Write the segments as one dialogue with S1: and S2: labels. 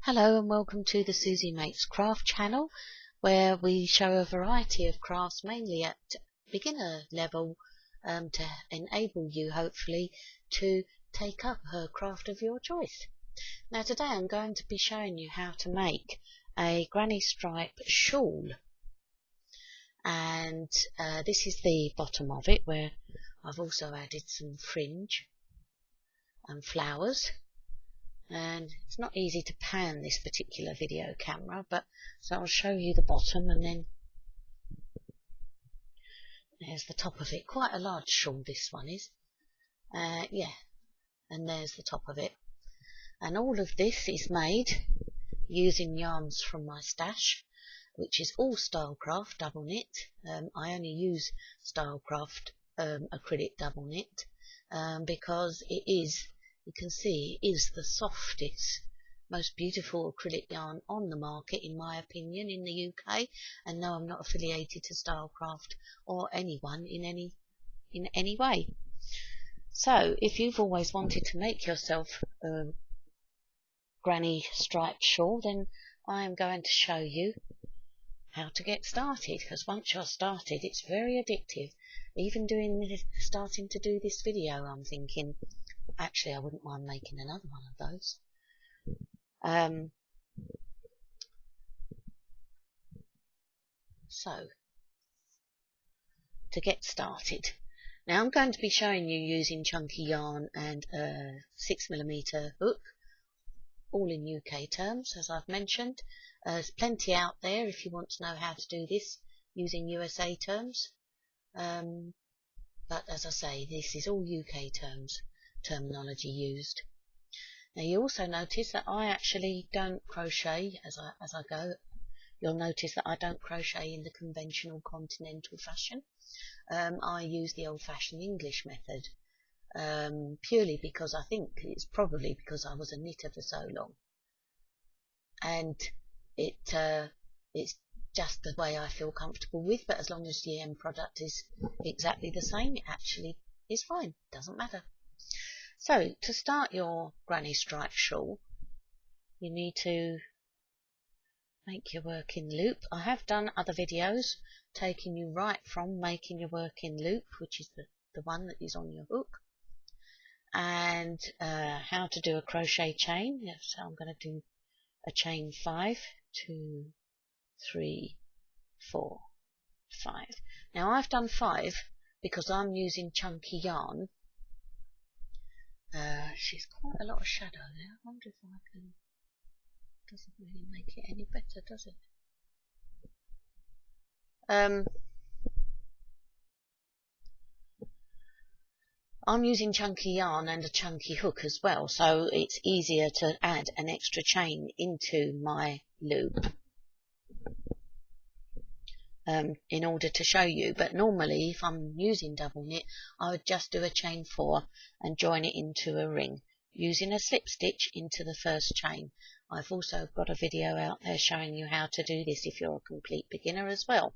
S1: Hello and welcome to the Susie Makes Craft channel, where we show a variety of crafts mainly at beginner level to enable you hopefully to take up a craft of your choice. Now today I'm going to be showing you how to make a granny stripe shawl, and this is the bottom of it, where I've also added some fringe and flowers. And it's not easy to pan this particular video camera, but so I'll show you the bottom, and then there's the top of it. Quite a large shawl this one is. Yeah, and there's the top of it. And all of this is made using yarns from my stash, which is all Stylecraft double knit. I only use Stylecraft acrylic double knit because it is, you can see, it is the softest, most beautiful acrylic yarn on the market, in my opinion, in the UK. And no, I'm not affiliated to Stylecraft or anyone in any way. So if you've always wanted to make yourself a granny striped shawl, then I am going to show you how to get started, because once you're started it's very addictive. Even starting to do this video, I'm thinking, actually I wouldn't mind making another one of those. So to get started, now I'm going to be showing you using chunky yarn and a 6mm hook, all in UK terms, as I've mentioned. There's plenty out there if you want to know how to do this using USA terms, but as I say, this is all UK terminology used. Now you also notice that I actually don't crochet as I go. You'll notice that I don't crochet in the conventional continental fashion. I use the old-fashioned English method, purely because I think it's probably because I was a knitter for so long, and it's just the way I feel comfortable with. But as long as the end product is exactly the same, it actually is fine, doesn't matter. So to start your granny stripe shawl, you need to make your working loop. I have done other videos taking you right from making your working loop, which is the one that is on your hook, and how to do a crochet chain. So I'm going to do a chain 5, 2, 3, 4, 5. Now I've done 5 because I'm using chunky yarn. She's quite a lot of shadow there. I wonder if I can. Doesn't really make it any better, does it? I'm using chunky yarn and a chunky hook as well, so it's easier to add an extra chain into my loop in order to show you. But normally, if I'm using double knit, I would just do a chain 4 and join it into a ring using a slip stitch into the first chain. I've also got a video out there showing you how to do this if you're a complete beginner as well.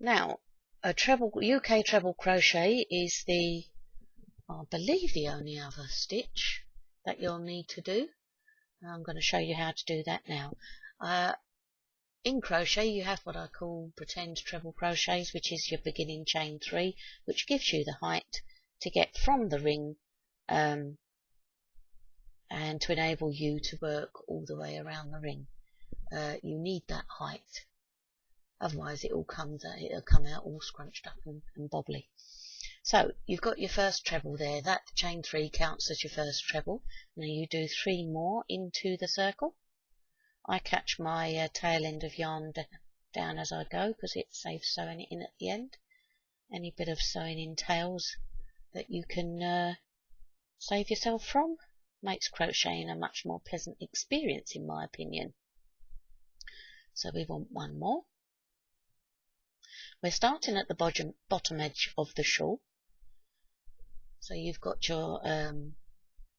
S1: Now, a UK treble crochet is I believe the only other stitch that you'll need to do. I'm going to show you how to do that now. In crochet you have what I call pretend treble crochets, which is your beginning chain 3, which gives you the height to get from the ring and to enable you to work all the way around the ring. You need that height, otherwise it'll come out all scrunched up and bobbly. So you've got your first treble there. That chain 3 counts as your first treble. Now you do 3 more into the circle. I catch my tail end of yarn down as I go, because it saves sewing it in at the end. Any bit of sewing in tails that you can save yourself from makes crocheting a much more pleasant experience, in my opinion. So we want 1 more. We're starting at the bottom edge of the shawl. So you've got your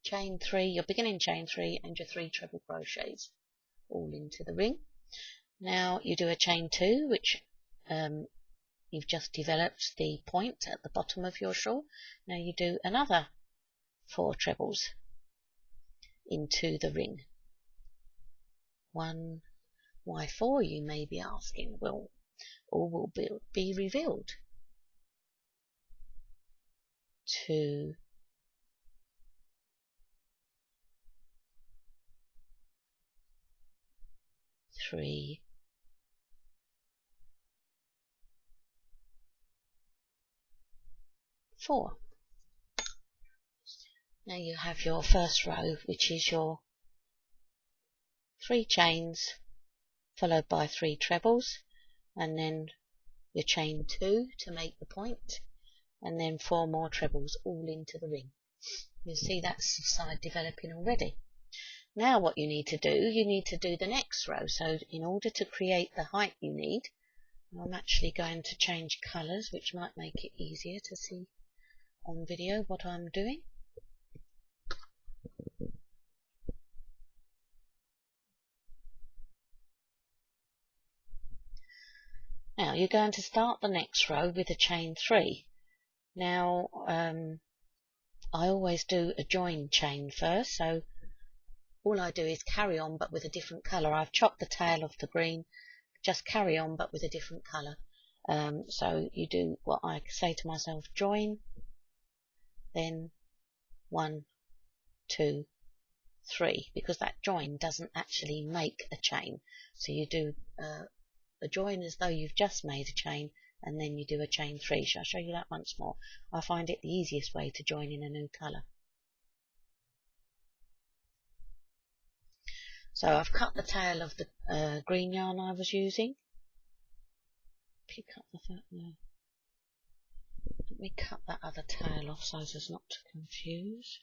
S1: chain 3, your beginning chain 3, and your 3 treble crochets all into the ring. Now you do a chain 2, which you've just developed the point at the bottom of your shawl. Now you do another 4 trebles into the ring. 1. Why 4, you may be asking? Well, all will be revealed. 2, 3, 4. Now you have your first row, which is your 3 chains followed by 3 trebles, and then your chain 2 to make the point, and then 4 more trebles all into the ring. You'll see that's the side developing already. Now what you need to do the next row. So in order to create the height you need, I'm actually going to change colours, which might make it easier to see on video what I'm doing. Now you're going to start the next row with a chain 3. Now I always do a join chain first, so all I do is carry on but with a different colour. I've chopped the tail off the green, just carry on but with a different colour. So you do what I say to myself, join, then 1, 2, 3, because that join doesn't actually make a chain. So you do a join as though you've just made a chain, and then you do a chain 3. Shall I show you that once more? I find it the easiest way to join in a new colour. So I've cut the tail of the green yarn I was using. Pick up the let me cut that other tail off so as not to confuse.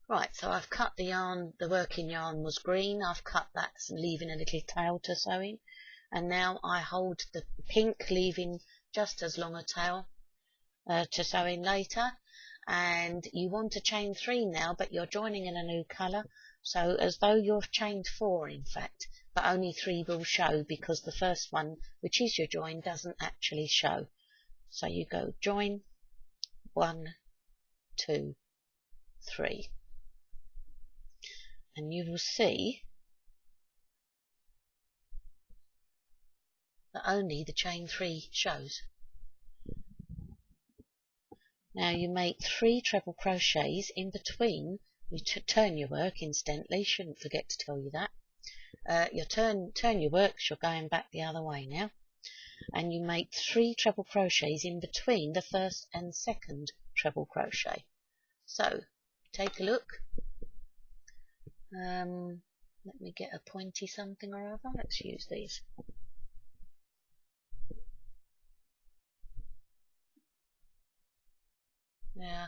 S1: Right, so I've cut the yarn, the working yarn was green, I've cut that leaving a little tail to sew in, and now I hold the pink leaving just as long a tail to sew in later. And you want to chain 3 now, but you're joining in a new colour, so as though you're chained 4 in fact, but only 3 will show because the first one, which is your join, doesn't actually show. So you go join, 1, 2, 3. And you will see that only the chain 3 shows. Now you make 3 treble crochets in between. You turn your work incidentally, shouldn't forget to tell you that. You turn your work because you're going back the other way now. And you make 3 treble crochets in between the first and second treble crochet. So take a look. Let me get a pointy something or other. Let's use these. Now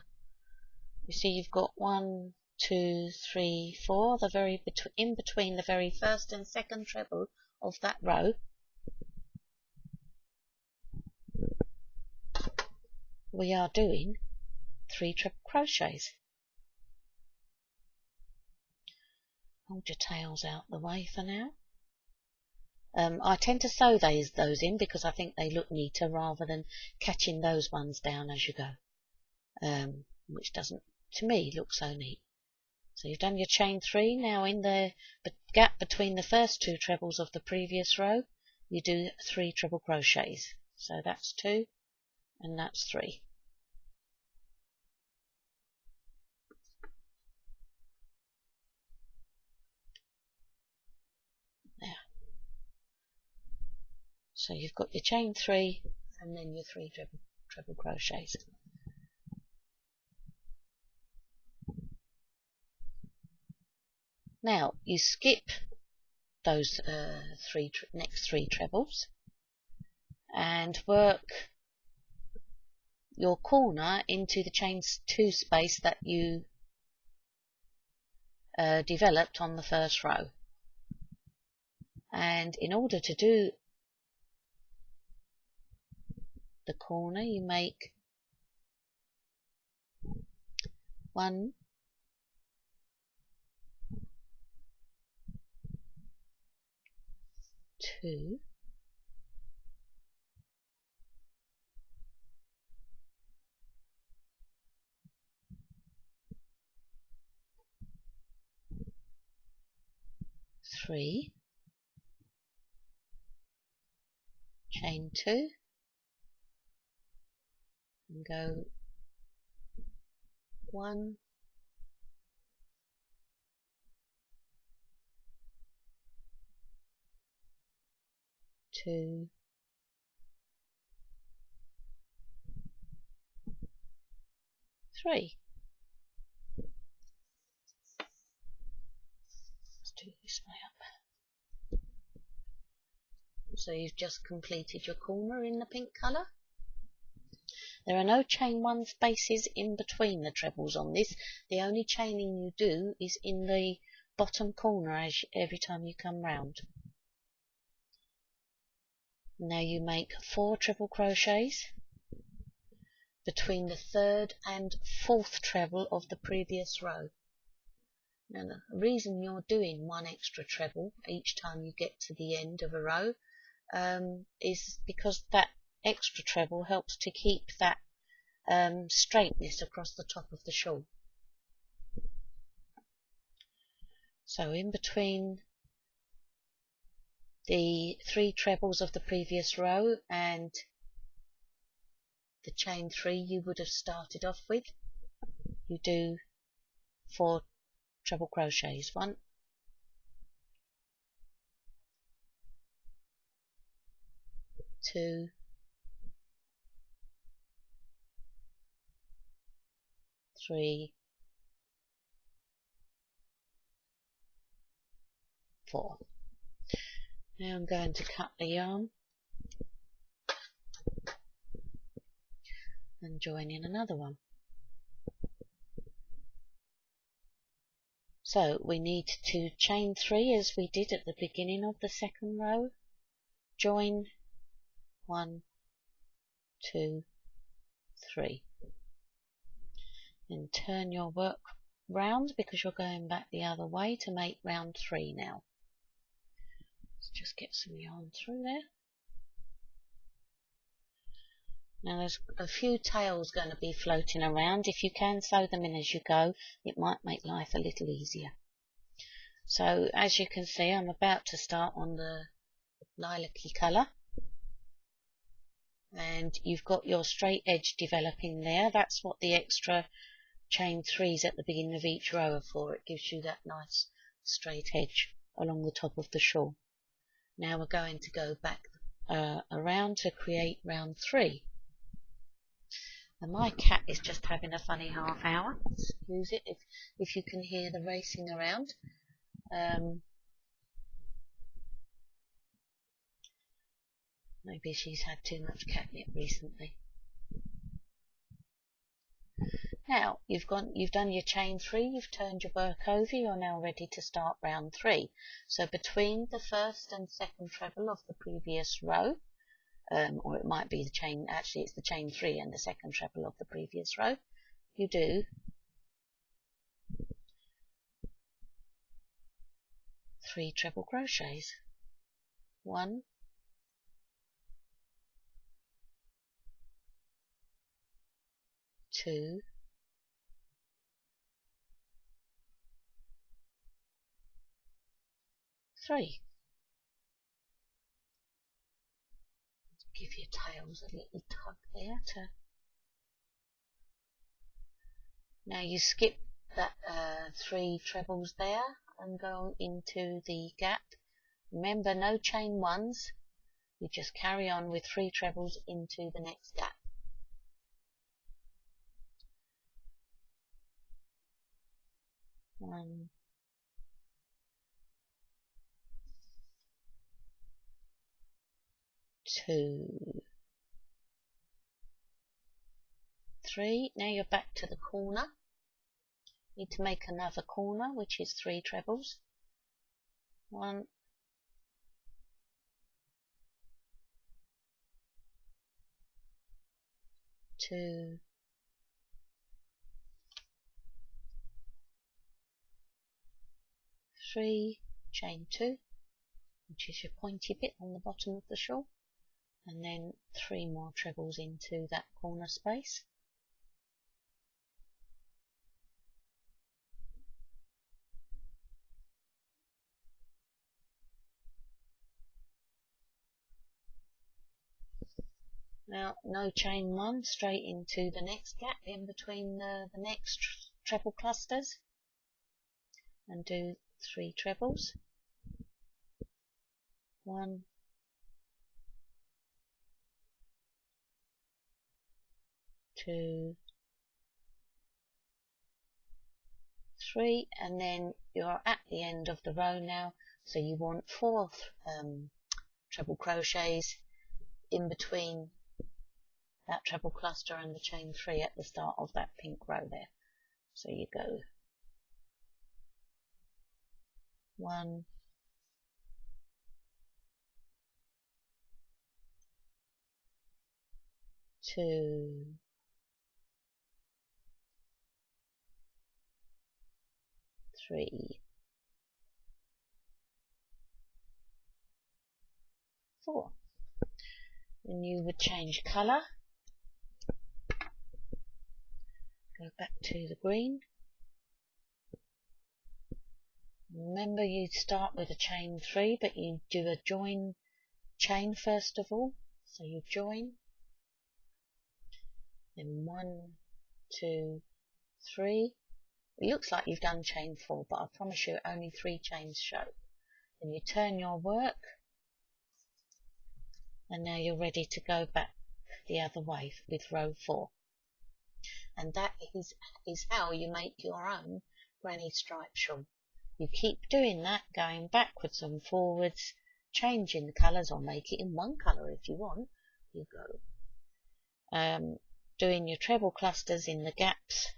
S1: you see you've got 1, 2, 3, 4, the very in between the very first and second treble of that row. We are doing 3 treble crochets. Hold your tails out the way for now. I tend to sew those in because I think they look neater rather than catching those ones down as you go, which doesn't, to me, look so neat. So you've done your chain 3. Now in the gap between the first 2 trebles of the previous row, you do 3 treble crochets. So that's 2 and that's 3. There. So you've got your chain 3 and then your 3 treble crochets. Now you skip those next 3 trebles and work your corner into the chain 2 space that you developed on the first row. And in order to do the corner, you make 1, 2, 3, 3, chain 2, and go 1, 2, 3. Let's do this way up. So you've just completed your corner in the pink colour. There are no chain 1 spaces in between the trebles on this. The only chaining you do is in the bottom corner every time you come round. Now you make 4 treble crochets between the 3rd and 4th treble of the previous row. Now the reason you're doing 1 extra treble each time you get to the end of a row is because that extra treble helps to keep that straightness across the top of the shawl. So in between the 3 trebles of the previous row and the chain 3 you would have started off with, you do 4 treble crochets. 1, 2, 3, 4. Now I'm going to cut the yarn and join in another one. So we need to chain 3 as we did at the beginning of the 2nd row, join 1, 2, 3, and turn your work round because you're going back the other way to make round 3 now. Let's just get some yarn through there. Now there's a few tails going to be floating around. If you can sew them in as you go, it might make life a little easier. So as you can see, I'm about to start on the lilac-y colour, and you've got your straight edge developing there. That's what the extra chain 3s at the beginning of each row are for. It gives you that nice straight edge along the top of the shawl. Now we're going to go back around to create round 3. And my cat is just having a funny half hour. Excuse it if you can hear the racing around. Maybe she's had too much catnip recently. Now you've done your chain 3, you've turned your work over, you're now ready to start round 3. So between the 1st and 2nd treble of the previous row, or it might be the chain, actually it's the chain 3 and the 2nd treble of the previous row, you do 3 treble crochets. 1, 2, 3. Give your tails a little tug there to. Now you skip that 3 trebles there and go into the gap. Remember, no chain 1s. You just carry on with 3 trebles into the next gap. One, 2, 3. Now you're back to the corner. Need to make another corner, which is 3 trebles. 1, 2, 3, chain 2, which is your pointy bit on the bottom of the shawl, and then 3 more trebles into that corner space. Now, no chain one, straight into the next gap in between the next treble clusters, and do 3 trebles. 1, 2, 3, and then you're at the end of the row now, so you want 4 treble crochets in between that treble cluster and the chain 3 at the start of that pink row there. So you go 1, 2, 3, 4. Then you would change colour, go back to the green. Remember, you start with a chain 3, but you do a join chain first of all. So you join, then 1, 2, 3. It looks like you've done chain 4, but I promise you only 3 chains show. Then you turn your work, and now you're ready to go back the other way with row 4. And that is how you make your own granny stripe shawl. You keep doing that, going backwards and forwards, changing the colours, or make it in one colour if you want. You go doing your treble clusters in the gaps,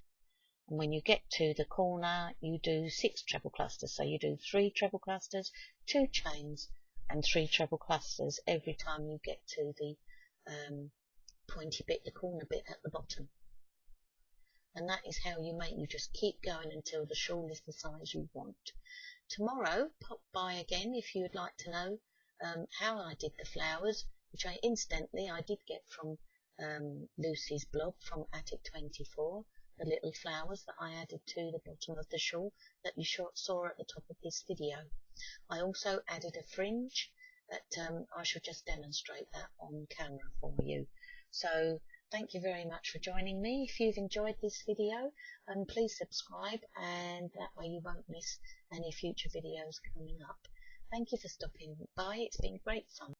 S1: and when you get to the corner you do 6 treble clusters. So you do 3 treble clusters, 2 chains and 3 treble clusters every time you get to the pointy bit, the corner bit at the bottom. And that is how you just keep going until the shawl is the size you want. Tomorrow, pop by again if you would like to know how I did the flowers, which I did get from Lucy's blog from Attic 24, the little flowers that I added to the bottom of the shawl that you saw at the top of this video. I also added a fringe that I shall just demonstrate that on camera for you. So thank you very much for joining me. If you've enjoyed this video, please subscribe, and that way you won't miss any future videos coming up. Thank you for stopping by. It's been great fun.